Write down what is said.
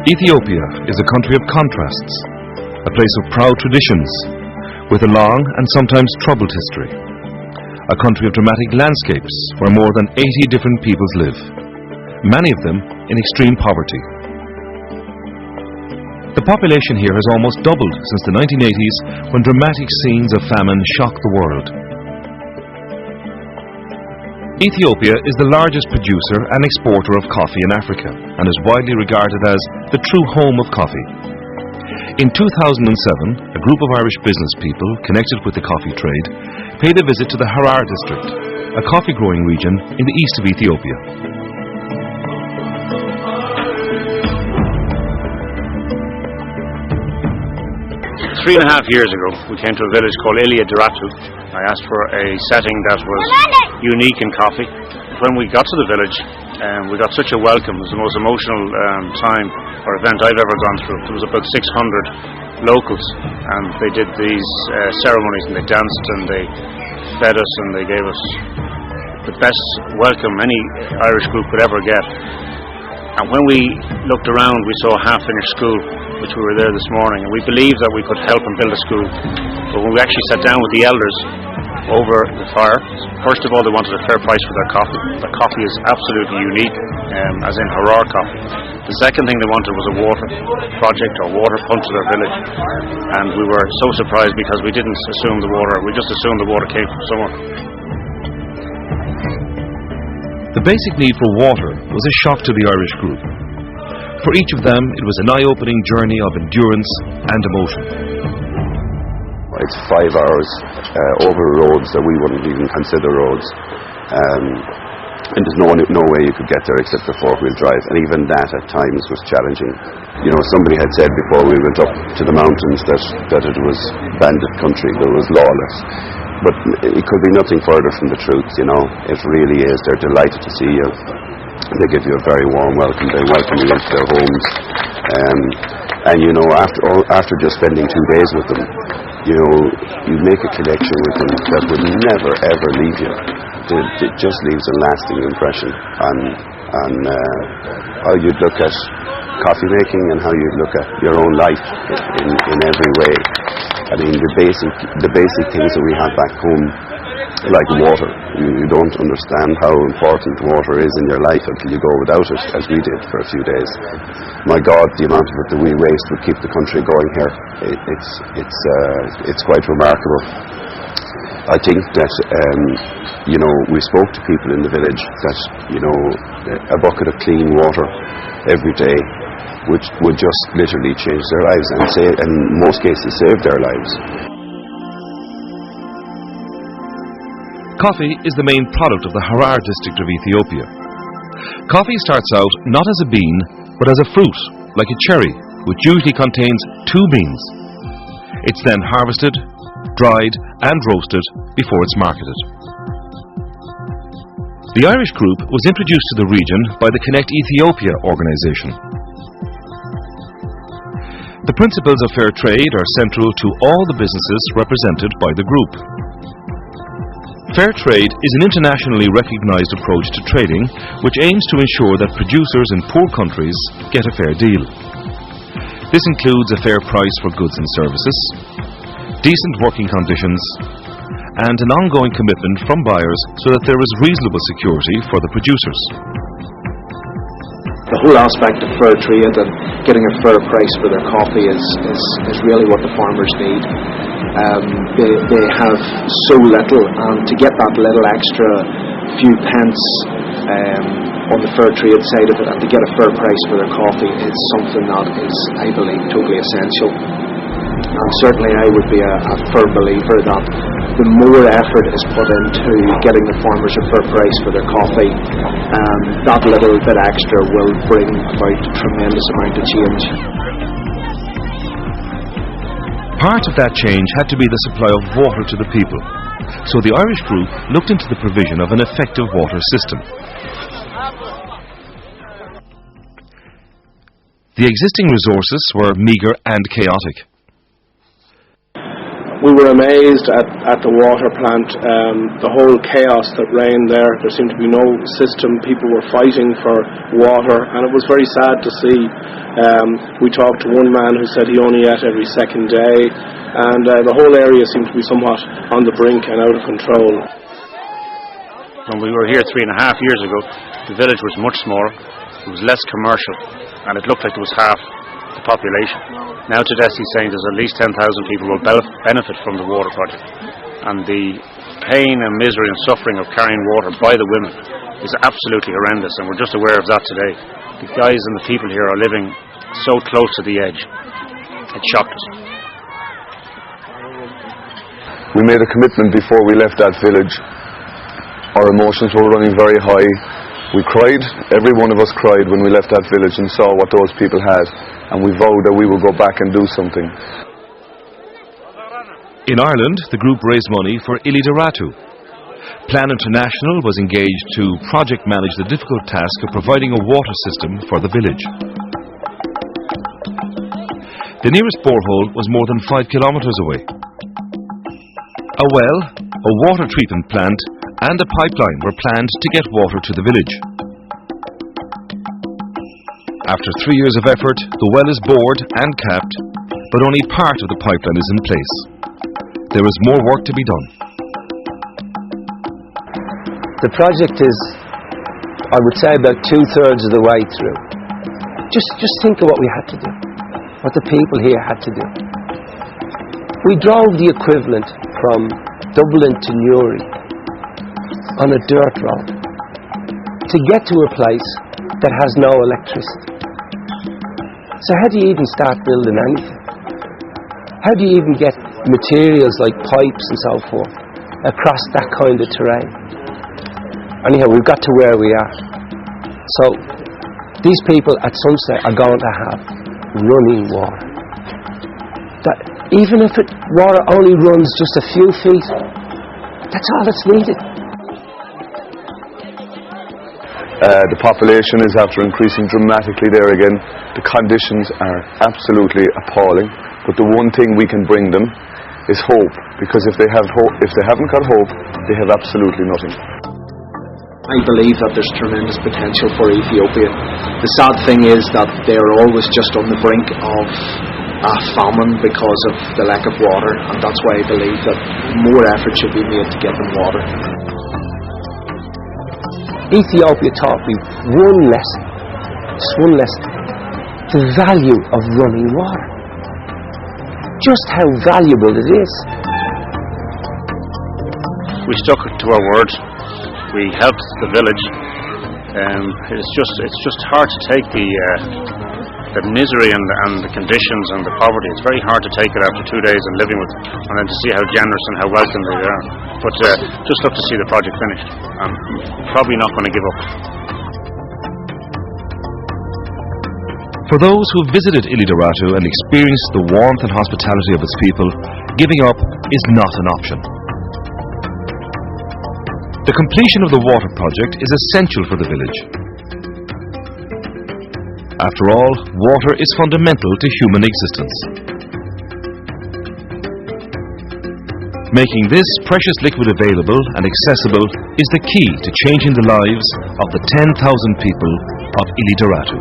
Ethiopia is a country of contrasts, a place of proud traditions, with a long and sometimes troubled history. A country of dramatic landscapes where more than 80 different peoples live, many of them in extreme poverty. The population here has almost doubled since the 1980s, when dramatic scenes of famine shocked the world. Ethiopia is the largest producer and exporter of coffee in Africa and is widely regarded as the true home of coffee. In 2007, a group of Irish business people connected with the coffee trade paid a visit to the Harar district, a coffee growing region in the east of Ethiopia. 3.5 years ago, we came to a village called Ilia Diratu. I asked for a setting that was unique in coffee. When we got to the village, we got such a welcome. It was the most emotional time or event I've ever gone through. There was about 600 locals, and they did these ceremonies, and they danced, and they fed us, and they gave us the best welcome any Irish group could ever get. And when we looked around, we saw a half-finished school, which we were there this morning, and we believed that we could help and build a school. But when we actually sat down with the elders over the fire, first of all, they wanted a fair price for their coffee. The coffee is absolutely unique, as in Harar coffee. The second thing they wanted was a water project or water pump to their village, and we were so surprised because we didn't assume the water, we just assumed the water came from somewhere. The basic need for water was a shock to the Irish group. For each of them, it was an eye-opening journey of endurance and emotion. It's 5 hours over roads that we wouldn't even consider roads. And there's no way you could get there except for four-wheel drive. And even that at times was challenging. You know, somebody had said before we went up to the mountains that it was bandit country, that it was lawless. But it could be nothing further from the truth, you know. It really is. They're delighted to see you. They give you a very warm welcome. They welcome you into their homes. And you know, after just spending 2 days with them, you know, you make a connection with them that would never ever leave you. It just leaves a lasting impression on how you'd look at coffee making and how you'd look at your own life in every way. I mean, the basic things that we have back home, like water. You don't understand how important water is in your life until you go without it, as we did for a few days. My God, the amount of it that we waste would keep the country going here. It's quite remarkable. I think that you know, we spoke to people in the village that, you know, a bucket of clean water every day would just literally change their lives and in most cases save their lives. Coffee is the main product of the Harar district of Ethiopia. Coffee starts out not as a bean, but as a fruit, like a cherry, which usually contains 2 beans. It's then harvested, dried and roasted before it's marketed. The Irish group was introduced to the region by the Connect Ethiopia organisation. The principles of fair trade are central to all the businesses represented by the group. Fair trade is an internationally recognised approach to trading which aims to ensure that producers in poor countries get a fair deal. This includes a fair price for goods and services, decent working conditions, and an ongoing commitment from buyers so that there is reasonable security for the producers. The whole aspect of fair trade and getting a fair price for their coffee is really what the farmers need. They have so little, and to get that little extra few pence on the fair trade side of it and to get a fair price for their coffee is something that is, I believe, totally essential. And certainly I would be a firm believer that the more effort is put into getting the farmers a fair price for their coffee, that little bit extra will bring about a tremendous amount of change. Part of that change had to be the supply of water to the people, so the Irish group looked into the provision of an effective water system. The existing resources were meagre and chaotic. We were amazed at the water plant, the whole chaos that reigned there. There seemed to be no system. People were fighting for water, and it was very sad to see. We talked to one man who said he only ate every second day, and the whole area seemed to be somewhat on the brink and out of control. When we were here 3.5 years ago, the village was much smaller, it was less commercial, and it looked like it was half the population. Now today he's saying there's at least 10,000 people will benefit from the water project, and the pain and misery and suffering of carrying water by the women is absolutely horrendous, and we're just aware of that today. The guys and the people here are living so close to the edge. It shocked us. We made a commitment before we left that village. Our emotions were running very high. We cried, every one of us cried when we left that village and saw what those people had, and we vowed that we would go back and do something. In Ireland, the group raised money for Ilidaratu. Plan International was engaged to project manage the difficult task of providing a water system for the village. The nearest borehole was more than 5 kilometres away. A well, a water treatment plant and a pipeline were planned to get water to the village. After 3 years of effort, the well is bored and capped, but only part of the pipeline is in place. There is more work to be done. The project is, I would say, about 2/3 of the way through. Just think of what we had to do, what the people here had to do. We drove the equivalent from Dublin to Newry on a dirt road to get to a place that has no electricity. So how do you even start building anything? How do you even get materials like pipes and so forth across that kind of terrain? Anyhow, we've got to where we are. So these people at sunset are going to have running water. That even if water only runs just a few feet, that's all that's needed. The population is after increasing dramatically there again. The conditions are absolutely appalling, but the one thing we can bring them is hope, because if they haven't got hope, they have absolutely nothing. I believe that there's tremendous potential for Ethiopia. The sad thing is that they're always just on the brink of a famine because of the lack of water, and that's why I believe that more effort should be made to get them water. Ethiopia taught me one lesson, the value of running water. Just how valuable it is. We stuck to our word. We helped the village. It's just hard to take the misery and the conditions and the poverty. It's very hard to take it after 2 days and living with it, and then to see how generous and how welcome they are. But just love to see the project finished. I'm probably not going to give up. For those who visited Ilidaratu and experienced the warmth and hospitality of its people, giving up is not an option. The completion of the water project is essential for the village. After all, water is fundamental to human existence. Making this precious liquid available and accessible is the key to changing the lives of the 10,000 people of Ilidaratu.